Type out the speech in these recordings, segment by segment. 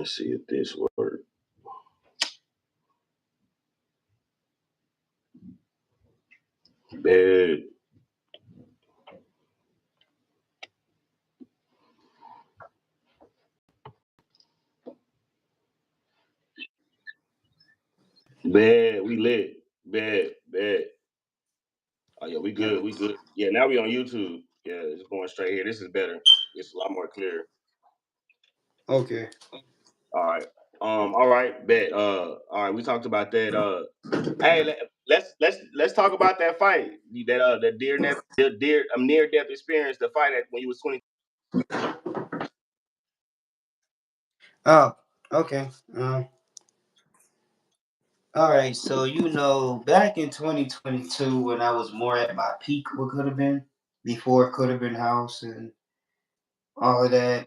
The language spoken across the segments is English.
Let's see if this works. Bad. Bad. We lit. Bad. Bad. Oh yeah, we good. We good. Yeah, now we on YouTube. Yeah, it's going straight here. This is better. It's a lot more clear. Okay. All right. All right. Bet. All right. We talked about that. Hey, let's talk about that fight. That dear near death experience. The fight when you was 20. Oh, okay. All right. So back in 2022, when I was more at my peak, what could have been before could have been house and all of that.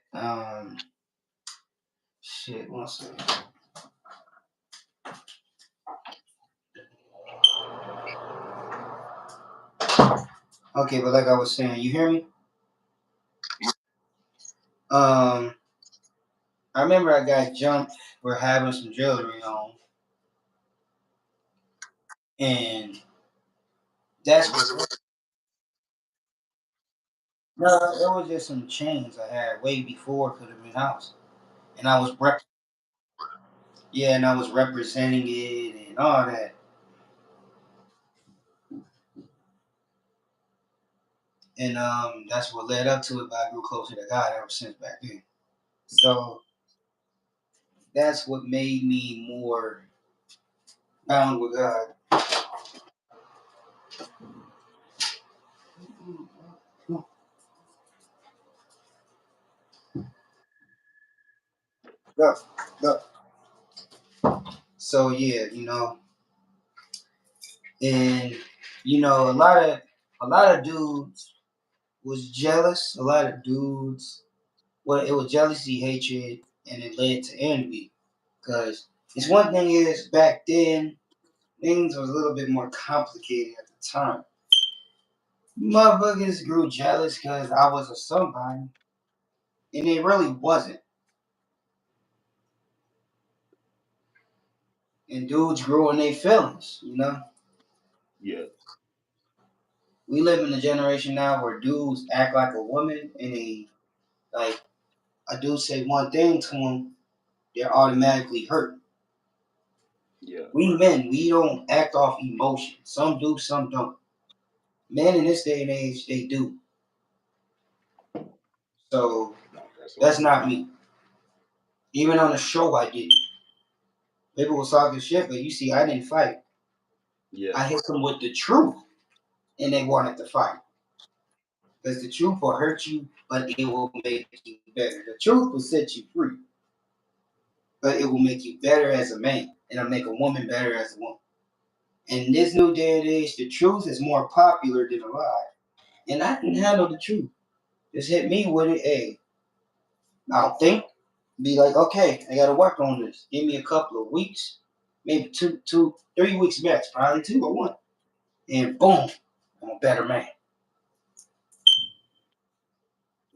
Shit. One second. Okay, but like I was saying, you hear me? Um, I remember I got jumped for having some jewelry on, and that's what. No, it was just some chains I had way before could have been house, and and I was representing it and all that, and that's what led up to it. But I grew closer to God ever since back then. So that's what made me more bound with God. Look, look. So yeah, and a lot of dudes was jealous. A lot of dudes, well, it was jealousy, hatred, and it led to envy. Because it's one thing is back then things was a little bit more complicated at the time. Motherfuckers grew jealous because I was a somebody, and it really wasn't. And dudes grew in their feelings. Yeah. We live in a generation now where dudes act like a woman, and like a dude say one thing to them, they're automatically hurt. Yeah. We men, we don't act off emotion. Some do, some don't. Men in this day and age, they do. So No, that's that's right. not me. Even on the show, I didn't. People was talking shit, but you see, I didn't fight. Yeah. I hit them with the truth, and they wanted to fight. Because the truth will hurt you, but it will make you better. The truth will set you free, but it will make you better as a man, and it'll make a woman better as a woman. In this new day and age, the truth is more popular than a lie. And I can handle the truth. Just hit me with it. Hey, I'll think, be like, okay, I gotta work on this. Give me a couple of weeks, maybe 3 weeks max, probably 2 or 1. And boom, I'm a better man.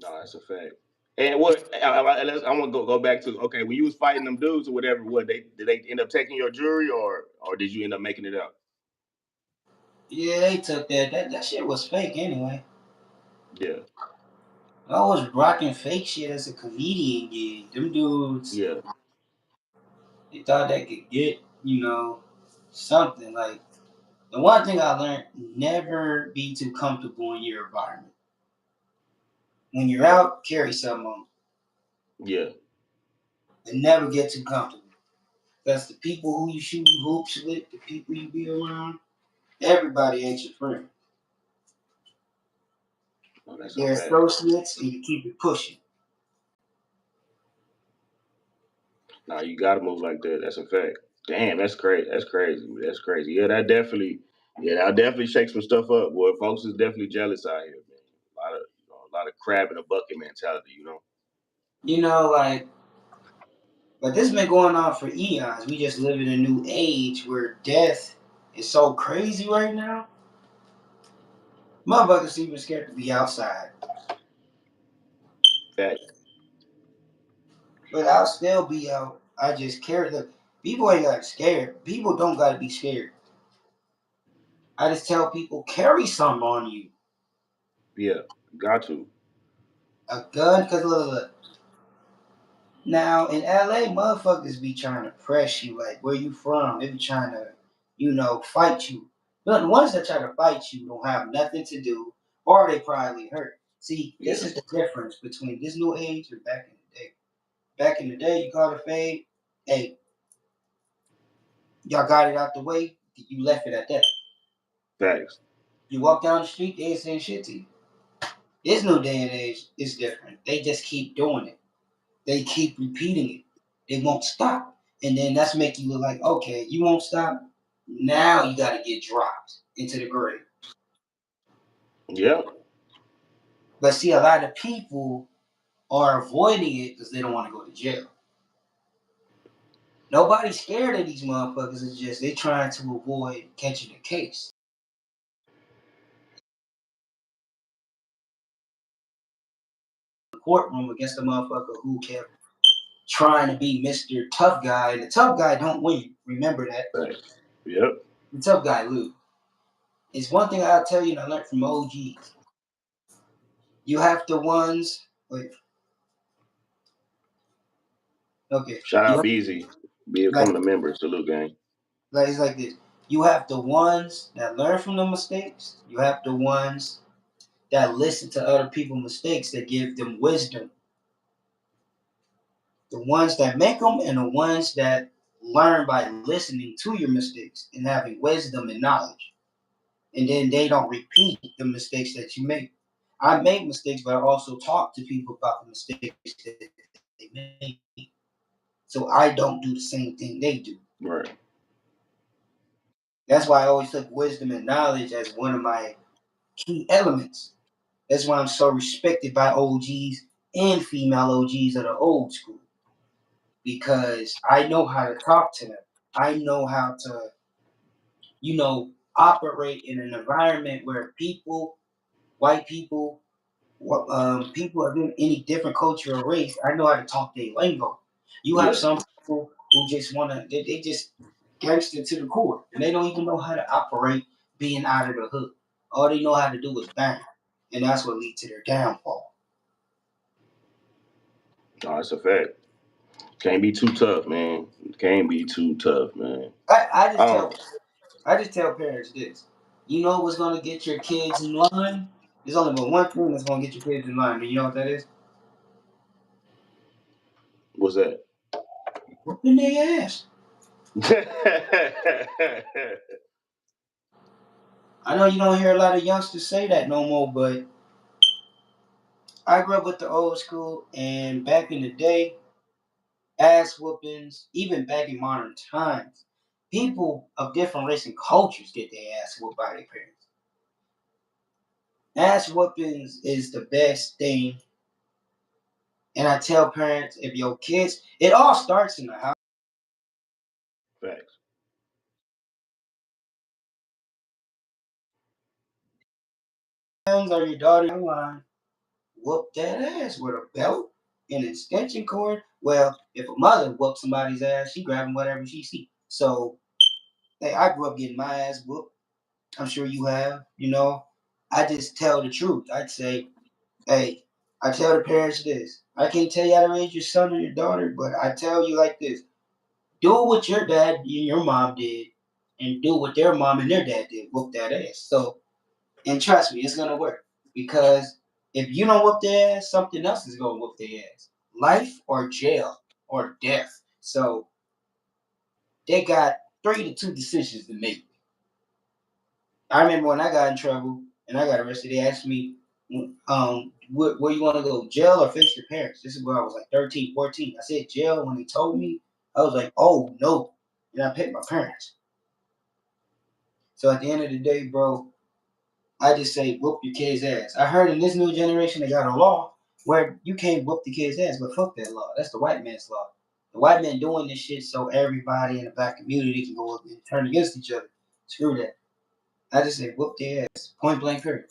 No, that's a fact. And what I want to go back to, okay, when you was fighting them dudes or whatever, what they did they end up taking your jewelry, or did you end up making it up? Yeah, they took that. That shit was fake anyway. Yeah. I was rocking fake shit as a comedian gig. Them dudes, Yeah. they thought they could get, something. Like, the one thing I learned, never be too comfortable in your environment. When you're out, carry something on. Yeah. And never get too comfortable. Because the people who you shoot hoops with, the people you be around, everybody ain't your friend. No, that's a They're fact. associates, and you keep it pushing. Nah, you gotta move like that. That's a fact. Damn, that's crazy. That's crazy. That's crazy. Yeah, that definitely. Yeah, that'll definitely shake some stuff up. Boy, folks is definitely jealous out here, man. A lot of crab in a bucket mentality. Like, but this been going on for eons. We just live in a new age where death is so crazy right now. Motherfuckers even scared to be outside. Fact. But I'll still be out. I just carry the people ain't got scared. People don't gotta be scared. I just tell people carry something on you. Yeah, got to. A gun, cause look. Now in LA, motherfuckers be trying to press you like where you from. They be trying to, fight you. But the ones that try to fight you don't have nothing to do, or they probably hurt. See, this Yeah, is the difference between this new age and back in the day. Back in the day, you caught a fade. Hey, y'all got it out the way. You left it at that. facts. You walk down the street, they ain't saying shit to you. This new day and age is different. They just keep doing it. They keep repeating it. They won't stop. And then that's make you look like, okay, you won't stop. Now you got to get dropped into the grave. Yeah, But see, a lot of people are avoiding it because they don't want to go to jail. Nobody's scared of these motherfuckers. It's just they trying to avoid catching a case. The courtroom against the motherfucker who kept trying to be Mr. Tough Guy. And the tough guy don't win. Remember that. facts. Yep. The tough guy lose. It's one thing I'll tell you and I learned from OGs. You have the ones like okay. Shout You out have, Beezy, like becoming a member. Salute, gang. it's like this. You have the ones that learn from the mistakes. You have the ones that listen to other people's mistakes that give them wisdom. The ones that make them and the ones that learn by listening to your mistakes and having wisdom and knowledge. And then they don't repeat the mistakes that you make. I make mistakes, but I also talk to people about the mistakes that they make. So I don't do the same thing they do. Right. That's why I always took wisdom and knowledge as one of my key elements. That's why I'm so respected by OGs and female OGs of the old school because I know how to talk to them. I know how to, operate in an environment where people, white people, people of any different culture or race, I know how to talk their lingo. You have Yeah. some people who just want to, they just gangster to the core, and they don't even know how to operate being out of the hood. All they know how to do is bang, and that's what leads to their downfall. No, it's a fact. Can't be too tough, man. Can't be too tough, man. I, I I just tell don't. I just tell parents this. You know what's gonna get your kids in line? There's only but one thing that's gonna get your kids in line. Do you know what that is? What's that? Whooping their ass. I know you don't hear a lot of youngsters say that no more, but I grew up with the old school, and back in the day, ass whoopings, even back in modern times, people of different race and cultures get their ass whooped by their parents. Ass whoopings is the best thing, and I tell parents if your kids, it all starts in the house. Facts. Or your daughter line, whoop that ass with a belt and an extension cord. Well, if a mother whoops somebody's ass, she grabbing whatever she see. So, hey, I grew up getting my ass whooped. I'm sure you have. I just tell the truth. I'd say, hey, I tell the parents this. I can't tell you how to raise your son or your daughter, but I tell you like this: do what your dad and your mom did, and do what their mom and their dad did. Whoop that ass. So, and trust me, it's gonna work because if you don't whoop their ass, something else is gonna whoop their ass. Life or jail or death. So they got 3 to 2 decisions to make. I remember when I got in trouble and I got arrested, they asked me, where you want to go, jail or face your parents? This is when I was like 13, 14. I said jail. When they told me, I was like, oh no. And I picked my parents. So at the end of the day, bro, I just say whoop your kid's ass. I heard in this new generation they got a law where you can't whoop the kid's ass, but fuck that law. That's the white man's law. The white man doing this shit so everybody in the black community can go up and turn against each other. Screw that. I just say whoop their ass. Point blank period.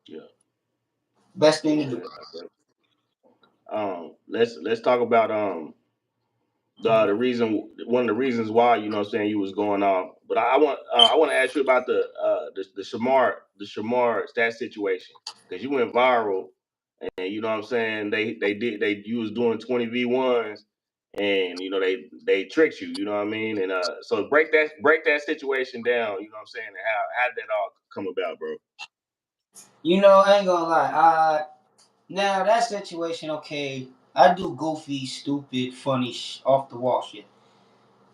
Yeah. Best thing to Yeah. do. let's talk about the reason one of the reasons why you know what I'm saying you was going off. But I want to ask you about the Shamar stat situation because you went viral and you know what I'm saying they you was doing 20v1s and you know they tricked you, you know what I mean, and so break that situation down, you know what I'm saying, and how did that all come about, bro? You know, I ain't gonna lie. Now that situation, okay, I do goofy, stupid, funny, off the wall shit.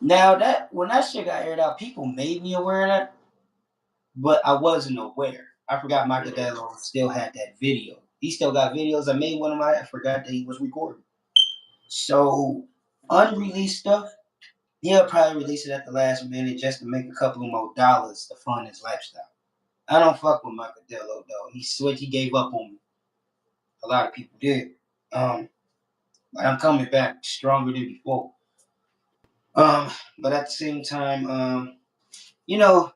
Now that when that shit got aired out, people made me aware of that, but I wasn't aware. I forgot Michael Hmm. Dello still had that video. He still got videos. I made one of my. I forgot that he was recording. So unreleased stuff, he'll probably release it at the last minute just to make a couple of more dollars to fund his lifestyle. I don't fuck with Michael Dello though. He switched. He gave up on me. A lot of people did. But I'm coming back stronger than before. Um, but at the same time, you know,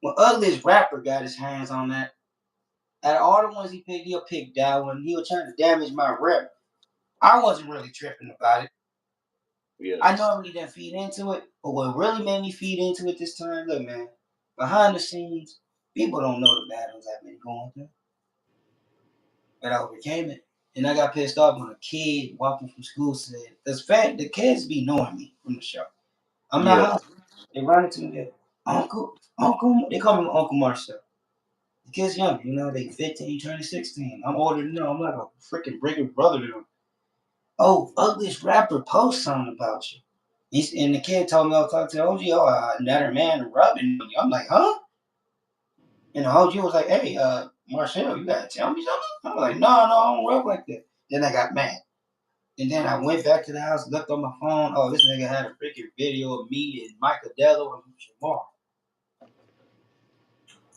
when Ugliest Rapper got his hands on that, out of all the ones he picked, he'll pick that one. He was trying to damage my rep. I wasn't really tripping about it. Yeah, I normally didn't feed into it, but what really made me feed into it this time, look, man, behind the scenes, people don't know the battles I've been going through, but I overcame it. And I got pissed off when a kid walking from school said, "That's fact, the kids be knowing me from the show. I'm not yeah, hustling." They run into me, Uncle, they call me Uncle Marcel. The kid's young, you know, they 15, turning 16. I'm older than them. I'm like a freaking bigger brother to them. Oh, Ugliest Rapper post something about you. And the kid told me I was talking to the OG, another man rubbing on you. I'm like, huh? And the OG was like, hey, Marcel, you gotta tell me something? I'm like, no, I don't rub like that. Then I got mad. And then I went back to the house, looked on my phone. Oh, this nigga had a freaking video of me and Michael Dello and Shamar.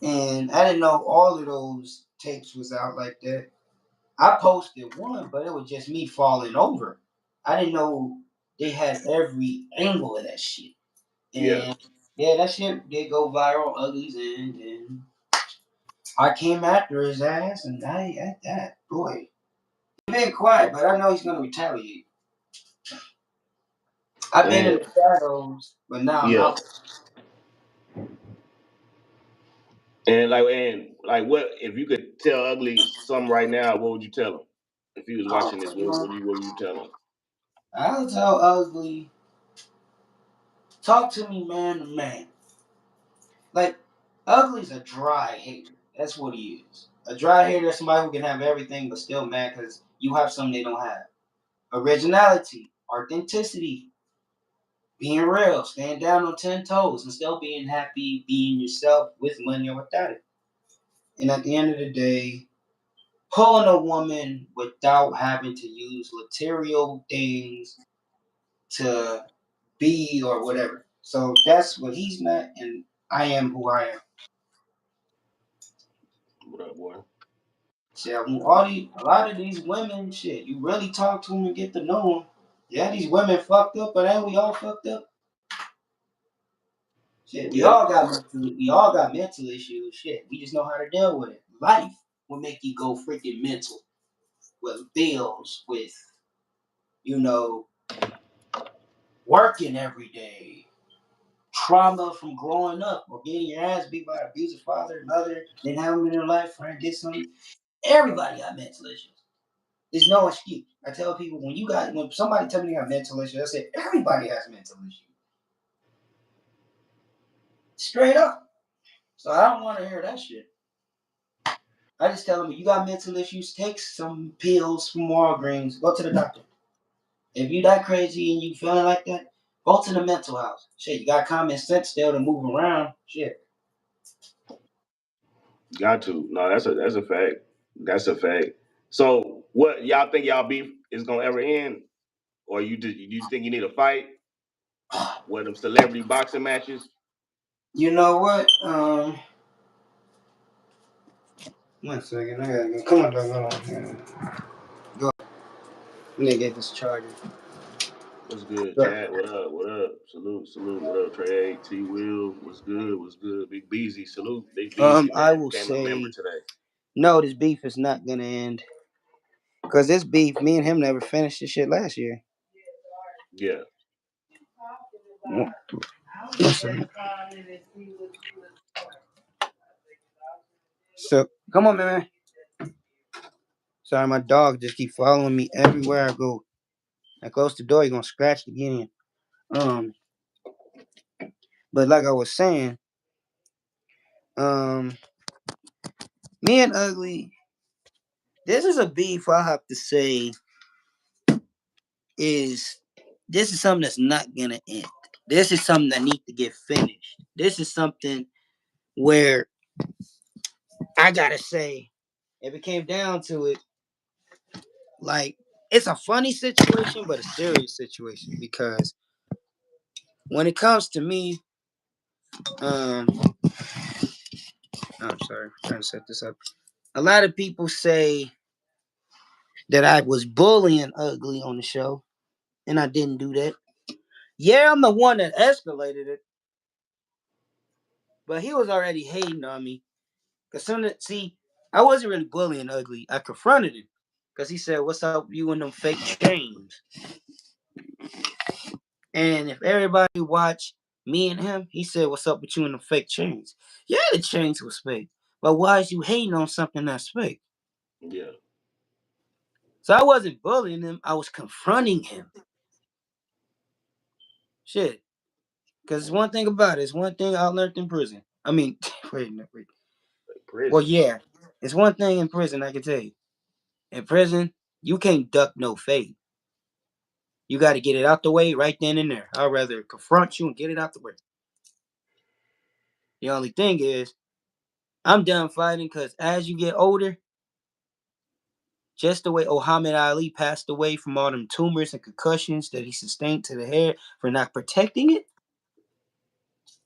And I didn't know all of those tapes was out like that. I posted one, but it was just me falling over. I didn't know they had every angle of that shit. yeah. And yeah, that shit did go viral, uglies, and I came after his ass, and I at that boy. He been quiet, but I know he's gonna retaliate. I've been in And the shadows, but now I'm yeah, out. and like what if you could tell Ugly something right now, what would you tell him? If he was I'll watching this, tell him. what would you tell him? I'll tell ugly. Talk to me man to man. Like ugly's a dry hater. That's what he is. A dry hater is somebody who can have everything but still mad because you have something they don't have. Originality, authenticity, being real, staying down on 10 toes and still being happy, being yourself with money or without it. And at the end of the day, pulling a woman without having to use material things to be or whatever. So that's what he's not, and I am who I am. What up, boy? Shit, a lot of these women, shit, you really talk to them and get to know them. Yeah, these women fucked up, but ain't we all fucked up? Shit, Yep. we all got mental issues. Shit, we just know how to deal with it. Life will make you go freaking mental with bills, with you know, working every day, trauma from growing up or getting your ass beat by an abusive father, mother, then having in their life, friend did something. Everybody got mental issues. There's no excuse. I tell people when somebody tell me they got mental issues, I say everybody has mental issues. Straight up. So I don't want to hear that shit. I just tell them if you got mental issues, take some pills from Walgreens. Go to the doctor. If you that crazy and you feeling like that, go to the mental house. Shit, you got common sense still to move around. Shit. Got to. No, that's a fact. That's a fact. So what y'all think y'all beef is gonna ever end? Or you think you need a fight? What them celebrity boxing matches? You know what? 1 second. I gotta go. Come on, dog. Go. Let me get this charger. What's good, Go. Chad? What up? What up? Salute, salute. What up, Trey? T Will. What's good? What's good? Big Beezy. Salute. Big Beezy, I man. will Became a member say today. no. This beef is not gonna end. Cause this beef, me and him never finished this shit last year. Yeah. Listen. So come on, man. Sorry, my dog just keep following me everywhere I go. I close the door, he gonna scratch again. Um, but like I was saying, um, me and Ugly, this is a beef I have to say is this is something that's not gonna end. This is something that needs to get finished. This is something where I gotta say, if it came down to it, like it's a funny situation, but a serious situation because when it comes to me, um, I'm sorry, I'm trying to set this up. A lot of people say that I was bullying Ugly on the show, and I didn't do that. Yeah, I'm the one that escalated it, but he was already hating on me. Cause see, I wasn't really bullying Ugly. I confronted him, cause he said, "What's up, you and them fake chains?" And if everybody watched me and him, he said, "What's up with you and them fake chains?" Yeah, the chains was fake, but why is you hating on something that's fake? Yeah. So I wasn't bullying him. I was confronting him. Shit. Because one thing about it, it's one thing I learned in prison. I mean, wait, no, wait. Like Well, prison. yeah. It's one thing in prison I can tell you. In prison, you can't duck no fate. You got to get it out the way right then and there. I'd rather confront you and get it out the way. The only thing is, I'm done fighting because as you get older, just the way Muhammad Ali passed away from all them tumors and concussions that he sustained to the head for not protecting it,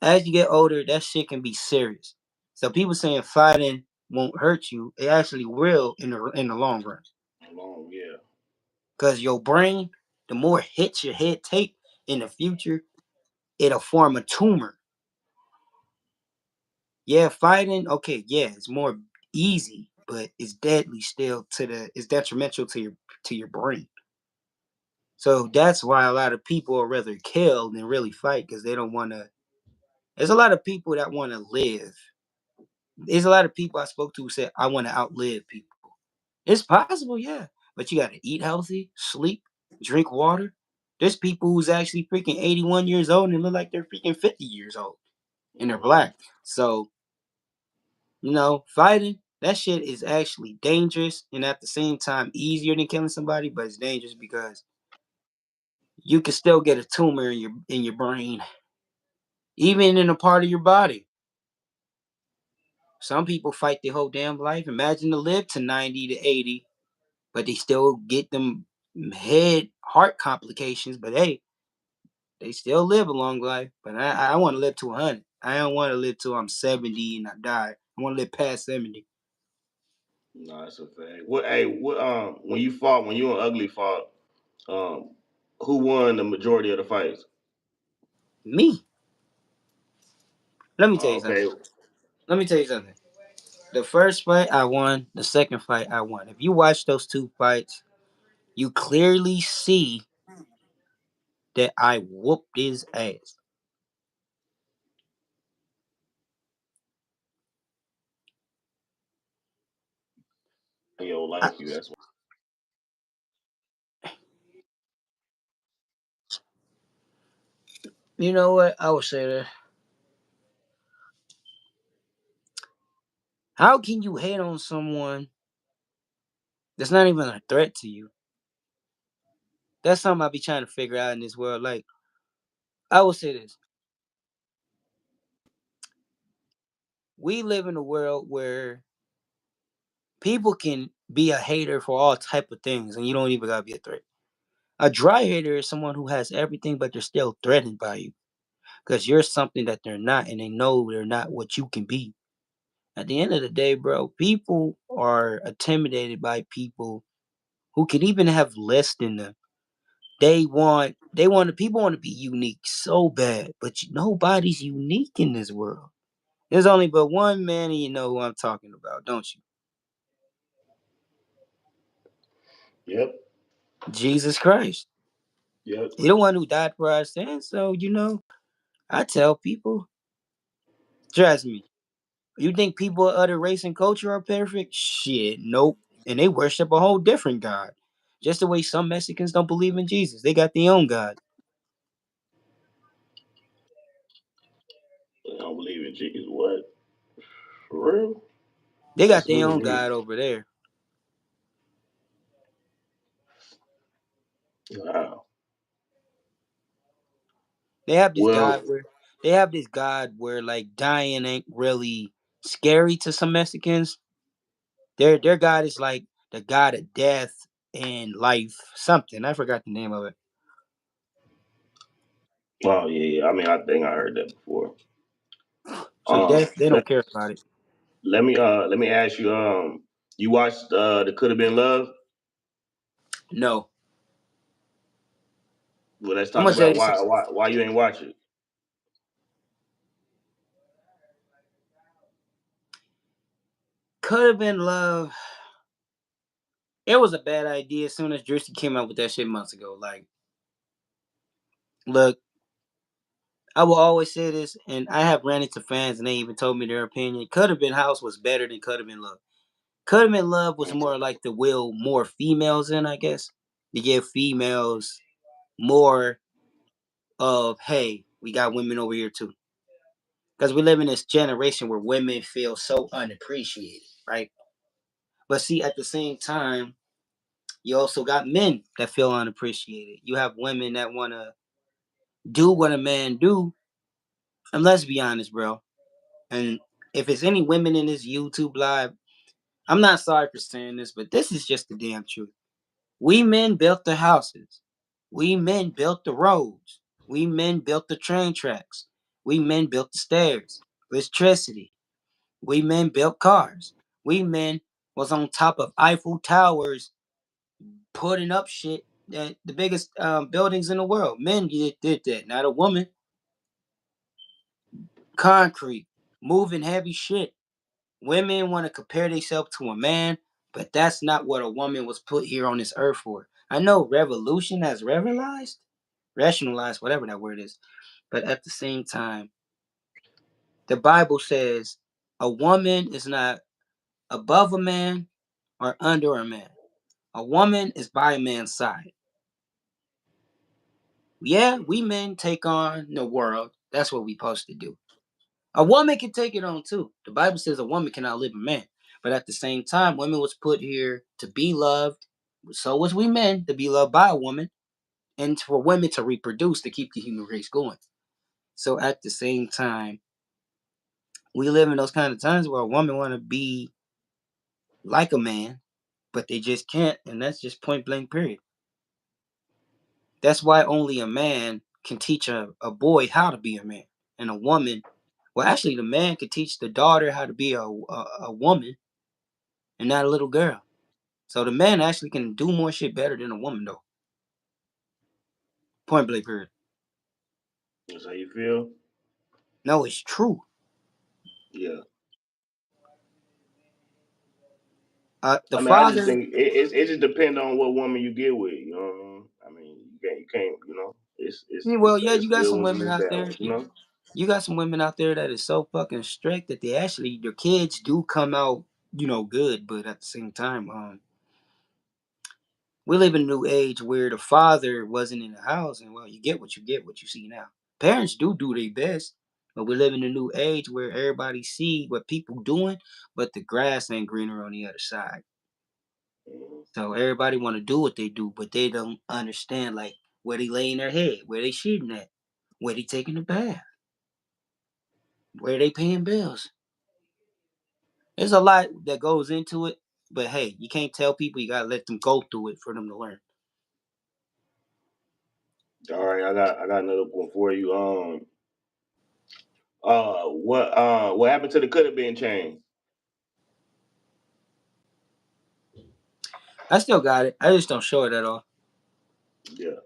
as you get older, that shit can be serious. So people saying fighting won't hurt you, it actually will in the long run. Long, yeah. Cause your brain, the more hits your head take in the future, it'll form a tumor. Yeah, fighting, okay, yeah, it's more easy, but it's deadly still it's detrimental to your brain. So that's why a lot of people are rather kill than really fight because they don't want to. There's a lot of people that want to live. There's a lot of people I spoke to who said, I want to outlive people. It's possible, yeah. But you got to eat healthy, sleep, drink water. There's people who's actually freaking 81 years old and look like they're freaking 50 years old and they're Mm-hmm. black. So, fighting, that shit is actually dangerous and at the same time easier than killing somebody, but it's dangerous because you can still get a tumor in your brain, even in a part of your body. Some people fight their whole damn life. Imagine to live to 90 to 80, but they still get them heart complications. But hey, they still live a long life. But I want to live to 100. I don't want to live till I'm 70 and I die. I want to live past 70. No, that's a fact. What? Hey, what? When you and Ugly fought, um, who won the majority of the fights? Me. Let me tell you something. Okay. Let me tell you something. The first fight I won. The second fight I won. If you watch those two fights, you clearly see that I whooped his ass. Yo, I, like you. That's you know what? I would say that. How can you hate on someone that's not even a threat to you? That's something I be trying to figure out in this world. Like, I will say this. We live in a world where people can be a hater for all type of things and you don't even gotta be a threat. A dry hater is someone who has everything but they're still threatened by you. Because you're something that they're not and they know they're not what you can be. At the end of the day, bro, people are intimidated by people who can even have less than them. People want to be unique so bad, but nobody's unique in this world. There's only but one man, and you know who I'm talking about, don't you? Yep. Jesus Christ. Yep. He the one who died for our sins. So, I tell people, trust me. You think people of other race and culture are perfect? Shit, nope. And they worship a whole different God. Just the way some Mexicans don't believe in Jesus. They got their own God. I don't believe in Jesus. What? For real? They got That's their new to own me. God over there. Wow. They have this Well, God where like dying ain't really scary to some Mexicans. Their God is like the God of death and life. Something. I forgot the name of it. oh yeah, yeah. I mean, I think I heard that before. So death, they Let, don't care about it. let me ask you. You watched the Could Have Been Love? No. Well, let's I'm talk gonna say about this. why you ain't watch it. Could have been love. It was a bad idea as soon as Drewski came out with that shit months ago. Like, look, I will always say this, and I have ran into fans and they even told me their opinion. Could have been House was better than Could have been Love. Could have been Love was more like the will more females in, I guess. To give females more of, hey, we got women over here too. Because we live in this generation where women feel so unappreciated, right? But see, at the same time, you also got men that feel unappreciated. You have women that want to do what a man do. And let's be honest, bro. And if it's any women in this YouTube live, I'm not sorry for saying this, but this is just the damn truth. We men built the houses. We men built the roads. We men built the train tracks. We men built the stairs, electricity. We men built cars. We men was on top of Eiffel Towers putting up shit that the biggest buildings in the world. Men did that, not a woman. Concrete, moving heavy shit. Women want to compare themselves to a man, but that's not what a woman was put here on this earth for. I know revolution has rationalized, whatever that word is, but at the same time, the Bible says a woman is not above a man or under a man. A woman is by a man's side. Yeah, we men take on the world. That's what we supposed to do. A woman can take it on too. The Bible says a woman cannot live a man. But at the same time, women was put here to be loved. So was we men to be loved by a woman and for women to reproduce to keep the human race going. So at the same time, we live in those kind of times where a woman want to be like a man, but they just can't. And that's just point blank period. That's why only a man can teach a boy how to be a man. And a woman, well, actually, the man could teach the daughter how to be a woman and not a little girl. So the man actually can do more shit better than a woman, though. Point blank period. That's how you feel. No, it's true. Yeah. The I mean, I just father, think it just depends on what woman you get with. You know what I mean? I mean, you can't. You know, yeah, well, yeah, it's you got good some ones and women it's out bad there. ones. You know. You got some women out there that is so fucking strict that they actually their kids do come out, good. But at the same time, we live in a new age where the father wasn't in the house, and well, you get, what you see now. Parents do their best, but we live in a new age where everybody see what people doing, but the grass ain't greener on the other side. Mhm. So everybody want to do what they do, but they don't understand like where they laying their head, where they shooting at, where they taking a bath, where they paying bills. There's a lot that goes into it, but hey, you can't tell people. You gotta let them go through it for them to learn. All right, I got another one for you. What happened to the could have been change? I still got it. I just don't show it at all. Yeah.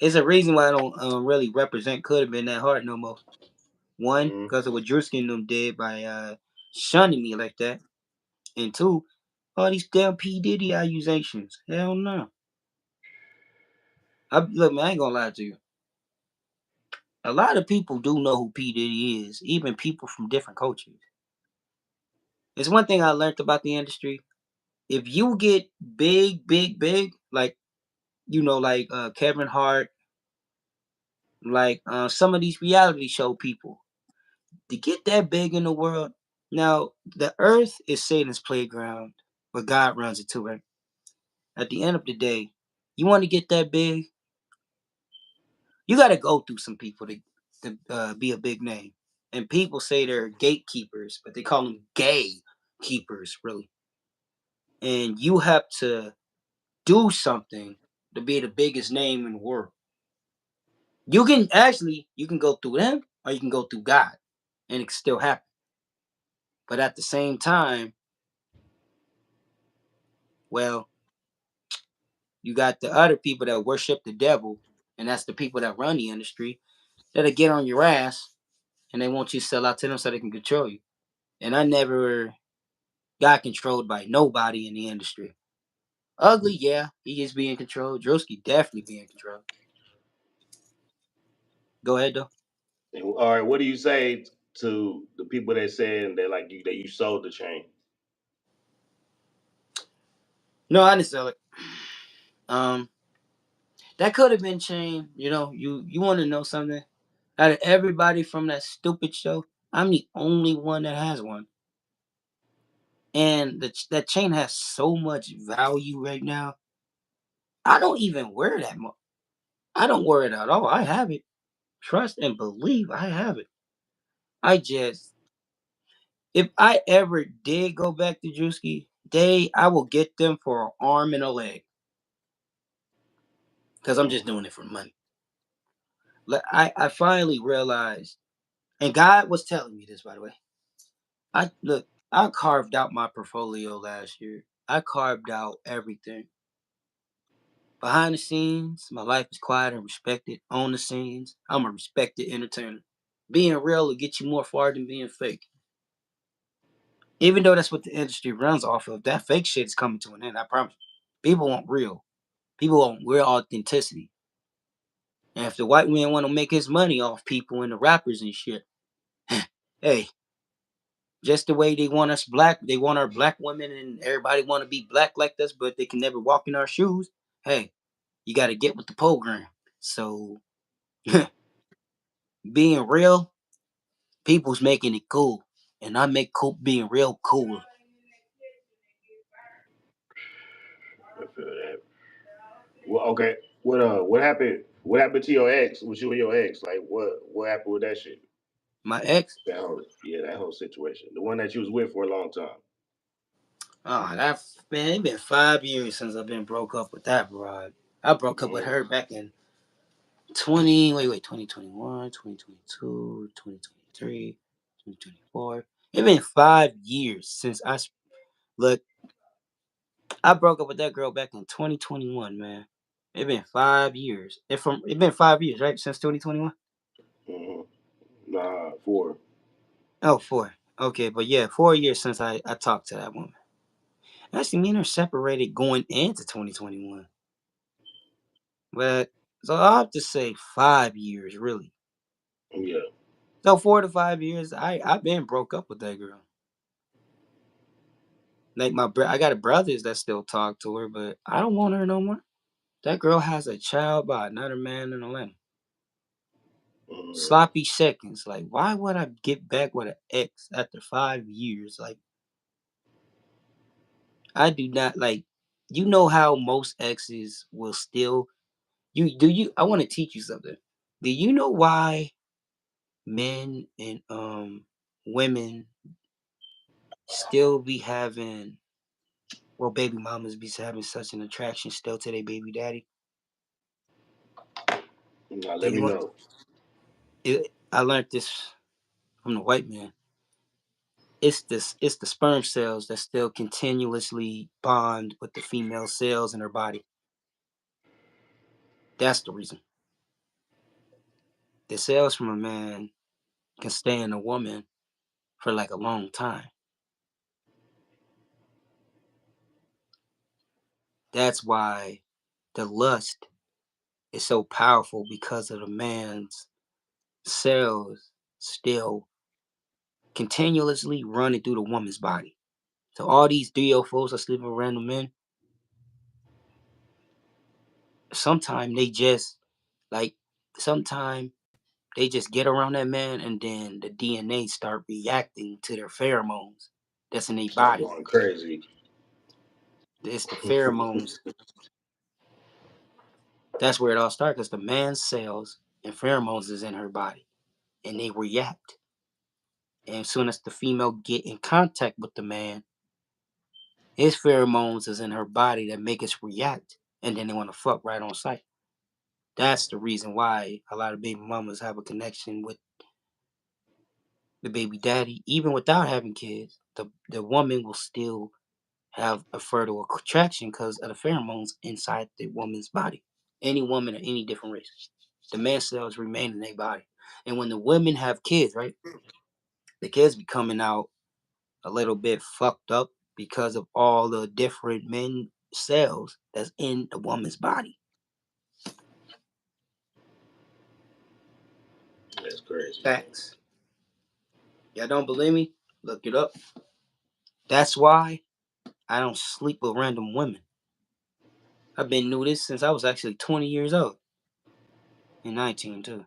It's a reason why I don't really represent could have been that hard no more. One, Mm-hmm. because of what Drewski and them did by shunning me like that, and two, All these damn P Diddy accusations. Hell no. Look, man, I ain't gonna lie to you. A lot of people do know who P Diddy is, even people from different cultures. It's one thing I learned about the industry. If you get big, big, big, like like Kevin Hart, like some of these reality show people, to get that big in the world. Now, the earth is Satan's playground, but God runs it too, right? At the end of the day, you want to get that big, you got to go through some people to be a big name. And people say they're gatekeepers, but they call them gay keepers, really. And you have to do something to be the biggest name in the world. You can go through them or you can go through God, and it can still happen. But at the same time, well, you got the other people that worship the devil, and that's the people that run the industry, that'll get on your ass and they want you to sell out to them so they can control you. And I never got controlled by nobody in the industry. Ugly, yeah, he is being controlled. Drewski definitely being controlled. Go ahead though. And, all right, what do you say to the people that saying that like you that you sold the chain? No, I didn't sell it. Um, that could have been changed. You want to know something? Out of everybody from that stupid show, I'm the only one that has one. And that chain has so much value right now. I don't even wear that much. I don't wear it at all. I have it. Trust and believe I have it. I just, if I ever did go back to Drewski, I will get them for an arm and a leg. Because I'm just doing it for money. I finally realized, and God was telling me this, by the way. I carved out my portfolio last year. I carved out everything. Behind the scenes, my life is quiet and respected. On the scenes, I'm a respected entertainer. Being real will get you more far than being fake. Even though that's what the industry runs off of, that fake shit is coming to an end. I promise. People want real. People want real authenticity. And if the white man want to make his money off people and the rappers and shit, hey, just the way they want us black, they want our black women and everybody want to be black like us, but they can never walk in our shoes. Hey, you got to get with the program. So being real, people's making it cool, and I make being real cool. I feel that. Well, okay. What happened? What happened to your ex? Was you and your ex? Like what happened with that shit? My ex, That whole situation. The one that you was with for a long time. that man, it been 5 years since I've been broke up with that broad. I broke up with Mm, her back in 2021, 2022, 2023, 2024. It been 5 years since look. I broke up with that girl back in 2021, man. It been 5 years. It been 5 years, right? Since 2021? mm, nah, four. Oh, four. Okay, but yeah, 4 years since I talked to that woman. Actually, me and her separated going into 2021. But so I'll have to say 5 years, really. Yeah. So 4 to 5 years, I've been broke up with that girl. Like I got brothers that still talk to her, but I don't want her no more. That girl has a child by another man in Atlanta. Mm, Sloppy seconds. Like, why would I get back with an ex after 5 years? Like, I do not like. You know how most exes will still. You do you? I want to teach you something. Do you know why men and women still be having baby mamas be having such an attraction still to their baby daddy? nah, Do let you me want? know. I learned this from the white man. It's the sperm cells that still continuously bond with the female cells in her body. That's the reason. The cells from a man can stay in a woman for like a long time. That's why the lust is so powerful, because of the man's cells still continuously running through the woman's body. So all these 304s are sleeping with random men. Sometimes they just like sometimes they just get around that man, and then the DNA start reacting to their pheromones that's in their Start body. going crazy. It's the pheromones. That's where it all starts, because the man's cells and pheromones is in her body, and they react. And as soon as the female get in contact with the man, his pheromones is in her body that make us react, and then they want to fuck right on sight. That's the reason why a lot of baby mamas have a connection with the baby daddy, even without having kids. The woman will still have a fertile attraction because of the pheromones inside the woman's body. Any woman of any different race, the man cells remain in their body. And when the women have kids, right, the kids be coming out a little bit fucked up because of all the different men cells that's in the woman's body. That's crazy, man. Facts. Y'all don't believe me? Look it up. That's why I don't sleep with random women. I've been knew this since I was actually 20 years old. And 19 too.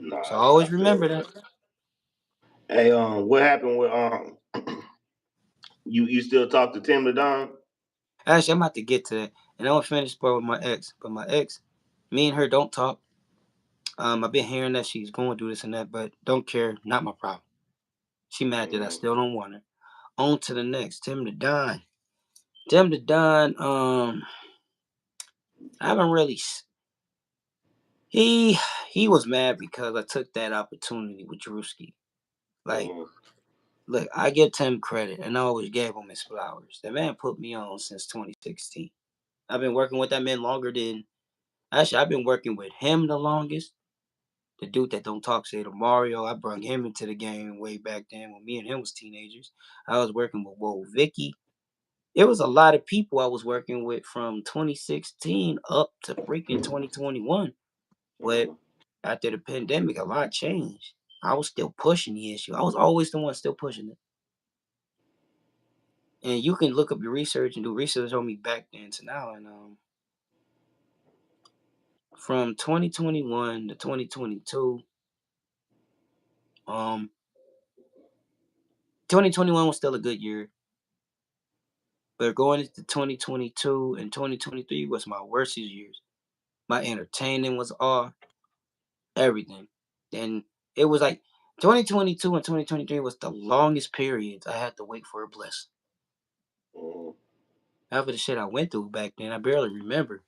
Nah, So I always feel remember that. that. Hey, what happened with you still talk to Tim the Don? Actually, I'm about to get to that. And I'm gonna finish part with my ex. But my ex, me and her don't talk. I've been hearing that she's going through this and that, but don't care, not my problem. She mad that I Mm-hmm. still don't want her. On to the next. Tim the Don. Tim the Don, I haven't really he he was mad because I took that opportunity with Drewski. Like, Mm-hmm. look, I give Tim credit, and I always gave him his flowers. The man put me on since 2016. I've been working with that man longer than actually I've been working with him the longest. The dude that don't talk, say to Mario, I brought him into the game way back then when me and him was teenagers. I was working with Vicky. It was a lot of people I was working with from 2016 up to freaking 2021. But Mm-hmm. after the pandemic, a lot changed. I was still pushing the issue. I was always the one still pushing it. And you can look up your research and do research on me back then to now. And from 2021 to 2022, um, 2021 was still a good year. But going into 2022 and 2023 was my worst years. My entertaining was off, everything. And it was like 2022 and 2023 was the longest periods I had to wait for a blessing. Mm-hmm. After the shit I went through back then, I barely remember.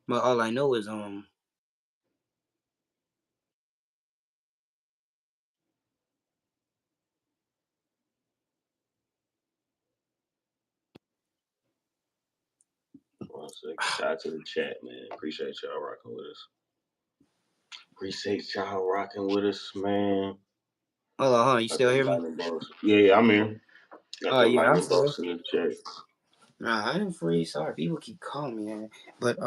But all I know is 1 second. Shout out to the chat, man. Appreciate y'all rocking with us. Appreciate y'all rocking with us, man. hold on, you Got still the hear me? lightning bolts. Yeah, I'm here. Got Oh the yeah, I'm lightning still. bolts in the chat. Nah, I didn't freeze. Sorry, people keep calling me, man. But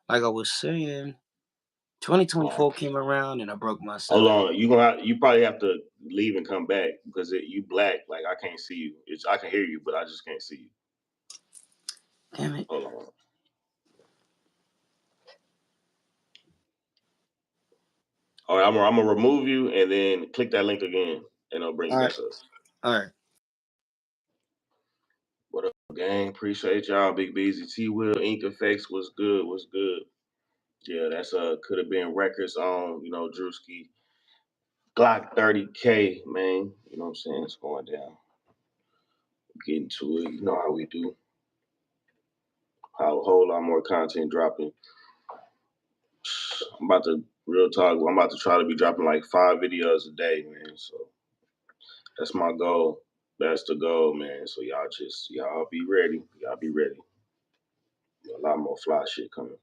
like I was saying, Um, 2024 came around and I broke hold myself. on, you probably have to leave and come back because you black. Like I can't see you. I can hear you, but I just can't see you. Damn it. Hold on. All right, I'm gonna remove you and then click that link again, and I'll bring you All right, back up. all right. What up, gang? Appreciate y'all. Big Beezy, T Will, Ink Effects. What's good? What's good? Yeah, that's could have been records on Drewski. GLOCK30K, man. You know what I'm saying? It's going down. Getting to it. You know how we do. How a whole lot more content dropping. I'm about to real talk. I'm about to try to be dropping like 5 videos a day, man. So that's my goal. That's the goal, man. So y'all be ready. Y'all be ready. A lot more fly shit coming.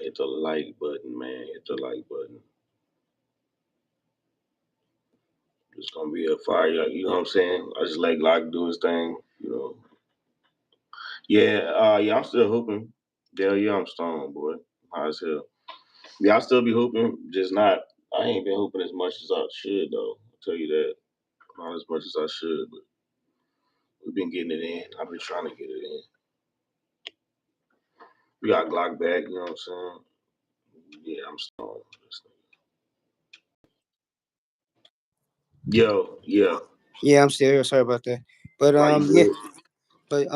hit the like button, man. Hit the like button. It's gonna be a fire. You know what I'm saying? I just let Glock do his thing. You know. Yeah. Yeah. I'm still hooping. Hell yeah, I'm stoned, boy. High as hell. Yeah, I still be hooping. Just not. I ain't been hooping as much as I should though. I'll tell you that. Not as much as I should, but we've been getting it in. I've been trying to get it in. We got Glock back. You know what I'm saying? Yeah, I'm stoned. Yo, yeah. Yeah, I'm still here. Sorry about that. But Nah, you yeah. good? But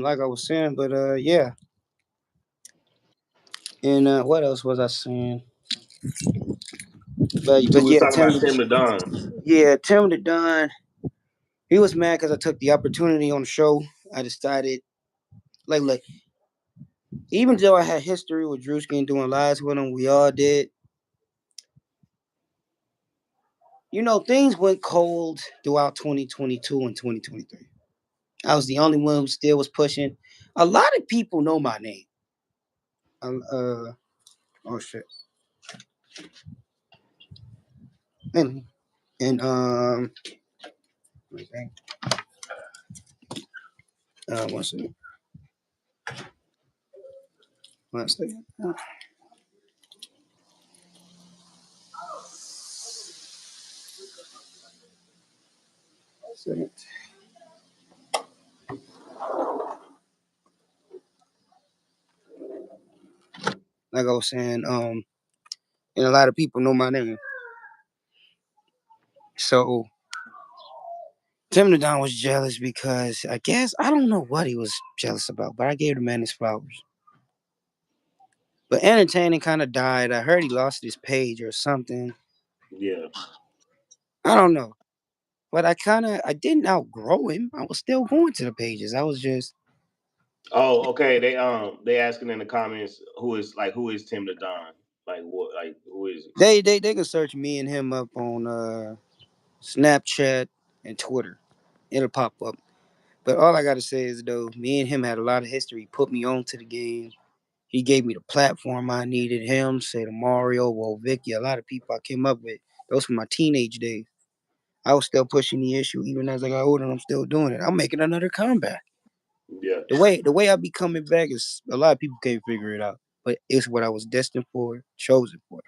like I was saying, but yeah. And what else was I saying? We But was yeah, talking about Tim the Don. Tim the Don. He was mad because I took the opportunity on the show. I decided, like, even though I had history with Drewski and doing lives with him, we all did. You know, things went cold throughout 2022 and 2023. I was the only one who still was pushing. A lot of people know my name. Oh shit. And and okay. One second. One second. Second. Like I was saying, and a lot of people know my name. So Tim the Don was jealous because I guess I don't know what he was jealous about, but I gave the man his flowers. But entertaining kind of died. I heard he lost his page or something. Yeah. I don't know, but I didn't outgrow him. I was still going to the pages. I was just Oh, okay. They asking in the comments who is Tim the Don? Like what? Like who is he? they can search me and him up on Snapchat and Twitter. It'll pop up. But all I gotta say is though, me and him had a lot of history. He put me on to the game. He gave me the platform I needed. Him, say to Mario, well, Vicky, a lot of people I came up with. Those were my teenage days. I was still pushing the issue, even as I got older. I'm still doing it. I'm making another comeback. Yeah. The way I be coming back is a lot of people can't figure it out, but it's what I was destined for, chosen for.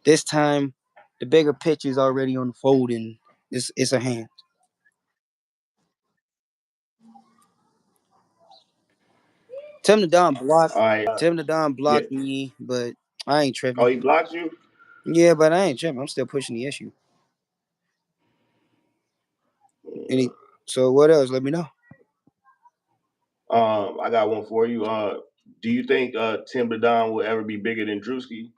This time, the bigger picture is already unfolding. It's a hand. Tim the Don blocked. All right. Tim the Don Yeah. blocked me, but I ain't Oh, tripping. he blocked you. Yeah, but I ain't tripping. I'm still pushing the issue. Any. So what else? Let me know. I got one for you. Do you think Tim the Don will ever be bigger than Drewski?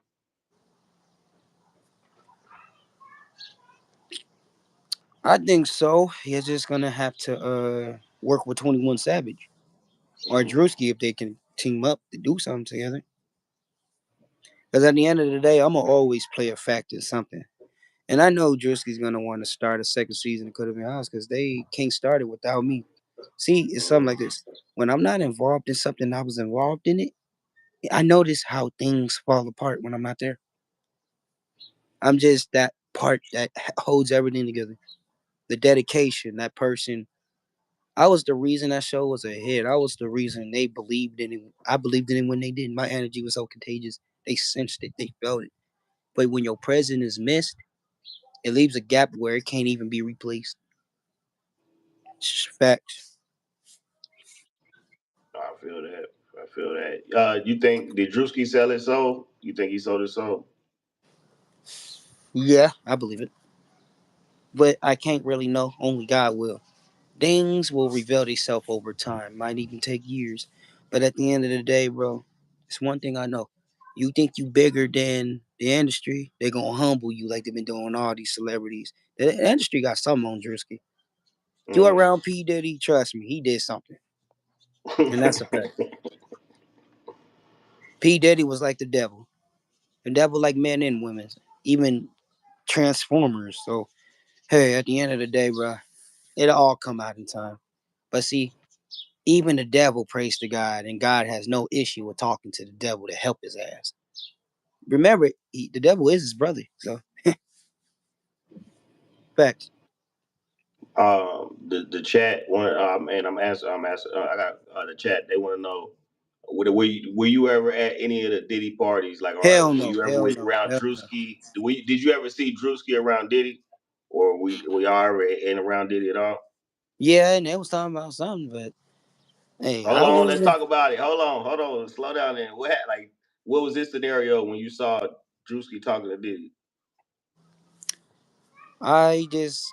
I think so. He's just gonna have to work with 21 Savage or Mm, Drewski if they can team up to do something together. Because at the end of the day, I'm gonna always play a factor in something. And I know Drewski's gonna want to start a second season. It could have been honest because they can't start it without me. See, it's something like this. When I'm not involved in something, I was involved in it. I notice how things fall apart when I'm not there. I'm just that part that holds everything together. The dedication, that person. I was the reason that show was a hit. I was the reason they believed in it. I believed in it when they didn't. My energy was so contagious. They sensed it. They felt it. But when your presence is missed, it leaves a gap where it can't even be replaced. Facts. I feel that. I feel that. You think did Drewski sell his soul? You think he sold his soul? Yeah, I believe it. But I can't really know. Only God will. Things will reveal themselves over time. Might even take years. But at the end of the day, bro, it's one thing I know. You think you bigger than the industry, they're gonna humble you like they've been doing all these celebrities. The industry got something on Drewski. If you Mm. around P. Diddy, trust me, he did something. And that's a fact. P. Diddy was like the devil. The devil like men and women. Even Transformers. So hey, at the end of the day, bro, it'll all come out in time. But see, Even the devil prays to God, and God has no issue with talking to the devil to help his ass. Remember, the devil is his brother. So, facts. The chat want and I'm asking I got the chat. They want to know were you ever at any of the Diddy parties, like, or Hell were no, you ever hell no, around hell no. Drewski? Did you ever see Drewski around Diddy, or we are in around Diddy at all? Yeah, and they was talking about something, but hey, Hold I on, let's wasn't. talk about it. Hold on, slow down. And what was this scenario when you saw Drewski talking to Diddy? I just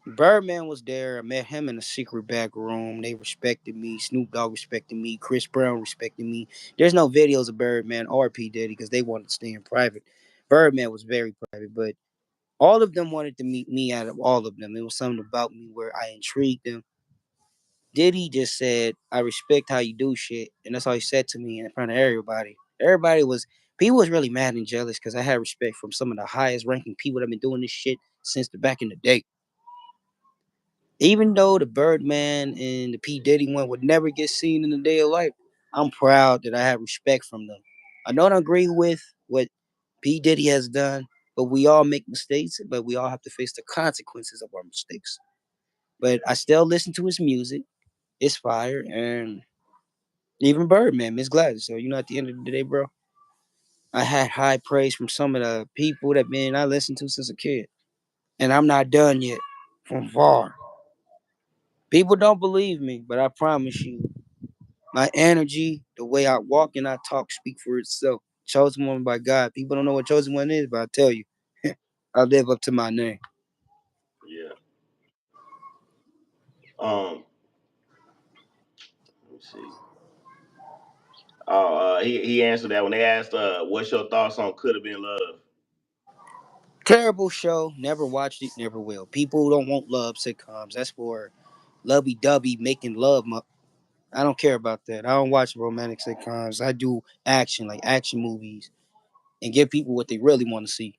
Birdman was there. I met him in a secret back room. They respected me. Snoop Dogg respected me. Chris Brown respected me. There's no videos of Birdman or P Diddy because they wanted to stay in private. Birdman was very private, but all of them wanted to meet me. Out of all of them, it was something about me where I intrigued them. Diddy just said, "I respect how you do shit," and that's all he said to me in front of everybody. People was really mad and jealous because I had respect from some of the highest ranking people that have been doing this shit since the back in the day. Even though the Birdman and the P Diddy one would never get seen in the day of life, I'm proud that I have respect from them. I don't agree with what P Diddy has done, but we all make mistakes, but we all have to face the consequences of our mistakes. But I still listen to his music. It's fire, and even Birdman, Miss Gladys. So at the end of the day, bro, I had high praise from some of the people that I listened to since a kid, and I'm not done yet. From far, people don't believe me, but I promise you, my energy, the way I walk and I talk, speak for itself. Chosen one by God. People don't know what chosen one is, but I tell you, I live up to my name. Yeah. Um. Let me see. Oh, he answered that when they asked, "What's your thoughts on Could Have Been Love?" Terrible show. Never watched it. Never will. People don't want love sitcoms. That's for lovey dovey making love. I don't care about that. I don't watch romantic sitcoms. I do action, like action movies, and give people what they really want to see.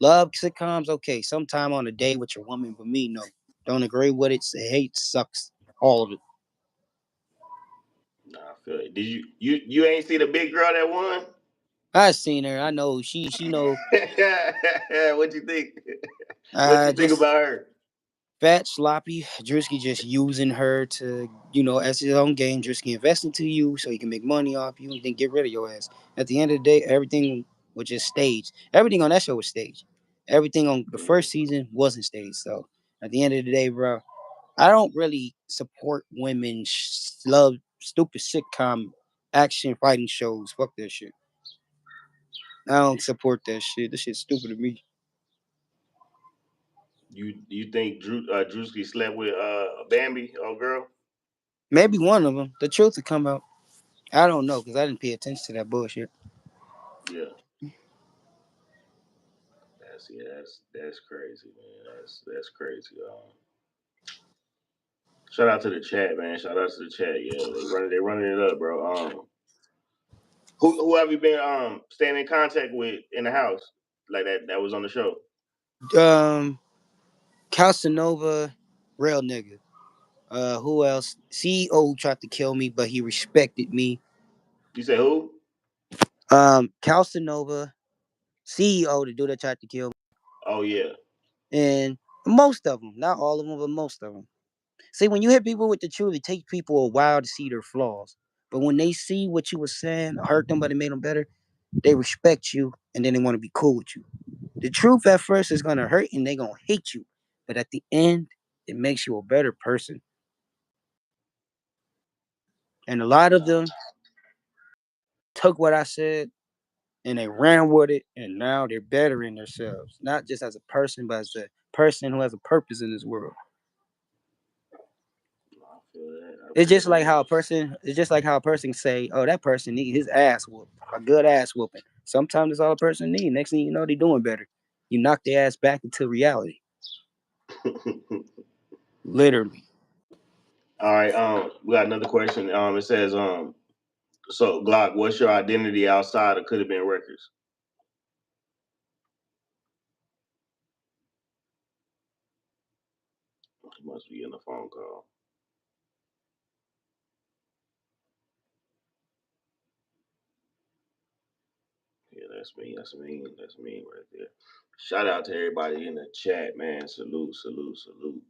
Love sitcoms, okay, sometime on a day with your woman, but me, no. Don't agree with it. Say hate sucks. All of it. Nah, I feel it. Did you ain't see the big girl that won? I seen her. I know she know. What you think? What you think Just about her? fat, sloppy. Drewski just using her to, as his own game. Drewski invest into you so he can make money off you and then get rid of your ass. At the end of the day, everything was just staged. Everything on that show was staged. Everything on the Mm, first season wasn't staged. So at the end of the day, bro, I don't really support women love stupid sitcom action fighting shows. Fuck that shit. I don't support that shit. This shit's stupid to me. you think Drewski slept with Bambi, old girl? Maybe one of them. The truth will come out. I don't know because I didn't pay attention to that bullshit. Yeah, that's crazy, man. That's crazy. Shout out to the chat, man. Shout out to the chat. Yeah, they running it up, bro. Who have you been staying in contact with in the house like that was on the show? Um, Casanova, real nigga. Who else? CEO tried to kill me, but he respected me. You say who? Casanova, CEO, the dude that tried to kill me, Oh yeah. and most of them, not all of them, but most of them. See, when you hit people with the truth, it takes people a while to see their flaws. But when they see what you were saying, hurt them, but it made them better, they respect you, and then they want to be cool with you. The truth at first is gonna hurt, and they gonna hate you, but at the end, it makes you a better person. And a lot of Nah, them took what I said and they ran with it, and now they're bettering themselves, not just as a person, but as a person who has a purpose in this world. I feel that. I It's feel just like that. how a person. It's just like how a person say, "Oh, that person need his ass whooped, a good ass whooping." Sometimes it's all a person need. Next thing you know, they doing better. You knock their ass back into reality, literally. All right. We got another question. It says, so Glock, what's your identity outside of Could Have Been Records? He must be in a phone call. That's me. That's me. That's me right there. Shout out to everybody in the chat, man. Salute, salute, salute.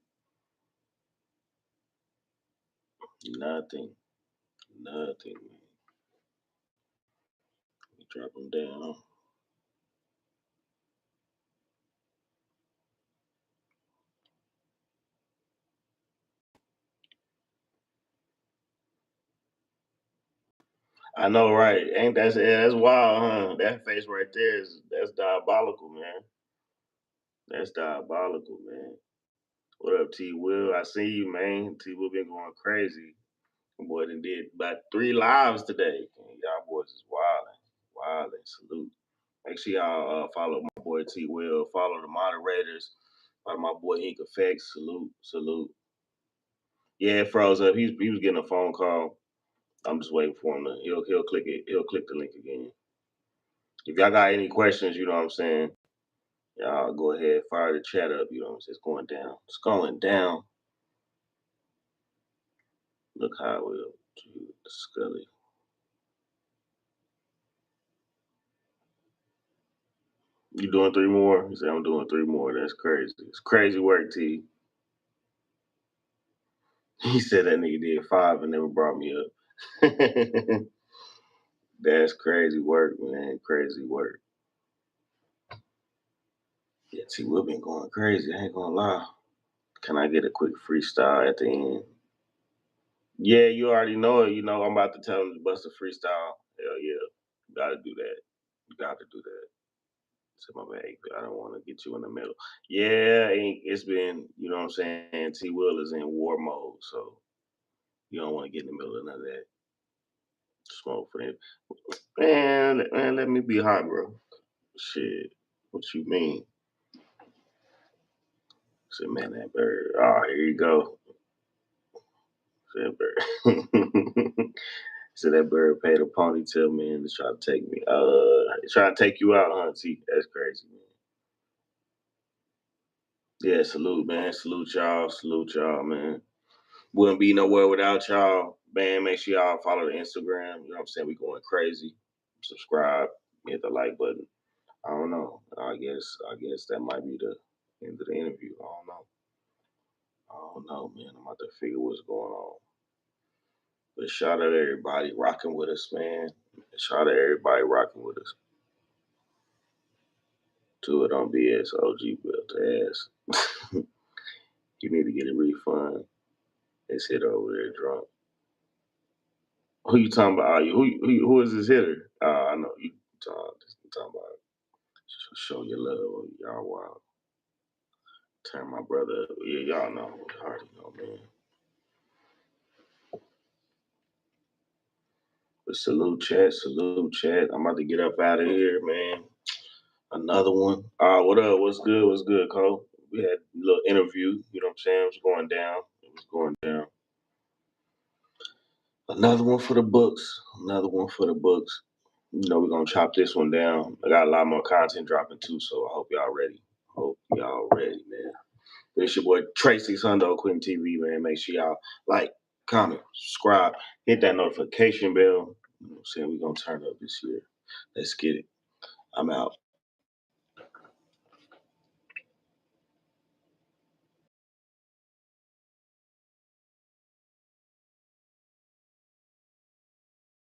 Nothing, nothing, man. Drop them down. I know, right? Ain't that's wild, huh? That face right there that's diabolical, man. That's diabolical, man. What up, T Will? I see you, man. T Will been going crazy. Boy, done did about 3 lives today. Y'all boys is wilding, wilding. Salute. Make sure y'all follow my boy T Will. Follow the moderators. Follow my boy Ink Effects. Salute, salute. Yeah, it froze up. He was getting a phone call. I'm just waiting for him to. He'll click it. He'll click the link again. If y'all got any questions, you know what I'm saying. Y'all go ahead, fire the chat up. You know what I'm saying. It's going down. It's going down. Look how it will. Scully. You doing 3 more? He said, I'm doing 3 more. That's crazy. It's crazy work, T. He said that nigga did 5 and never brought me up. That's crazy work, man. Crazy work. Yeah, T Will been going crazy. I ain't gonna lie. Can I get a quick freestyle at the end? Yeah, you already know it. You know, I'm about to tell him to bust a freestyle. Hell yeah. You gotta do that. You gotta do that. So my bad. I don't want to get you in the middle. Yeah, it's been, you know what I'm saying? T Will is in war mode, so you don't want to get in the middle of none of that smoke for him. Man, let me be hot, bro. Shit. What you mean? Said, man, that bird. Oh, here you go. Said bird. Said that bird paid a ponytail man to try to take me. Try to take you out, huh? T? That's crazy, man. Yeah, salute, man. Salute y'all. Salute y'all, man. Wouldn't be nowhere without y'all. Man, make sure y'all follow the Instagram. You know what I'm saying? We going crazy. Subscribe. Hit the like button. I don't know. I guess that might be the end of the interview. I don't know. I don't know, man. I'm about to figure what's going on. But shout out to everybody rocking with us, man. Shout out to everybody rocking with us. Do it on BS OG built to ass. You need to get a refund. It's hit over there drunk. Who you talking about? Who is this hitter? I know you talking about. Show your love. Y'all wild. Turn my brother up. Yeah, y'all know. You already know, man. But salute chat, salute chat. I'm about to get up out of here, man. Another one. What up? What's good? What's good, Cole? We had a little interview. You know what I'm saying? It was going down. It was going down. Another one for the books. Another one for the books. You know, we're gonna chop this one down. I got a lot more content dropping too, so I hope y'all ready. Hope y'all ready, man. It's your boy Tracy Sundo, Quinn TV, man. Make sure y'all like, comment, subscribe, hit that notification bell. You know what I'm saying? We're gonna turn up this year. Let's get it. I'm out.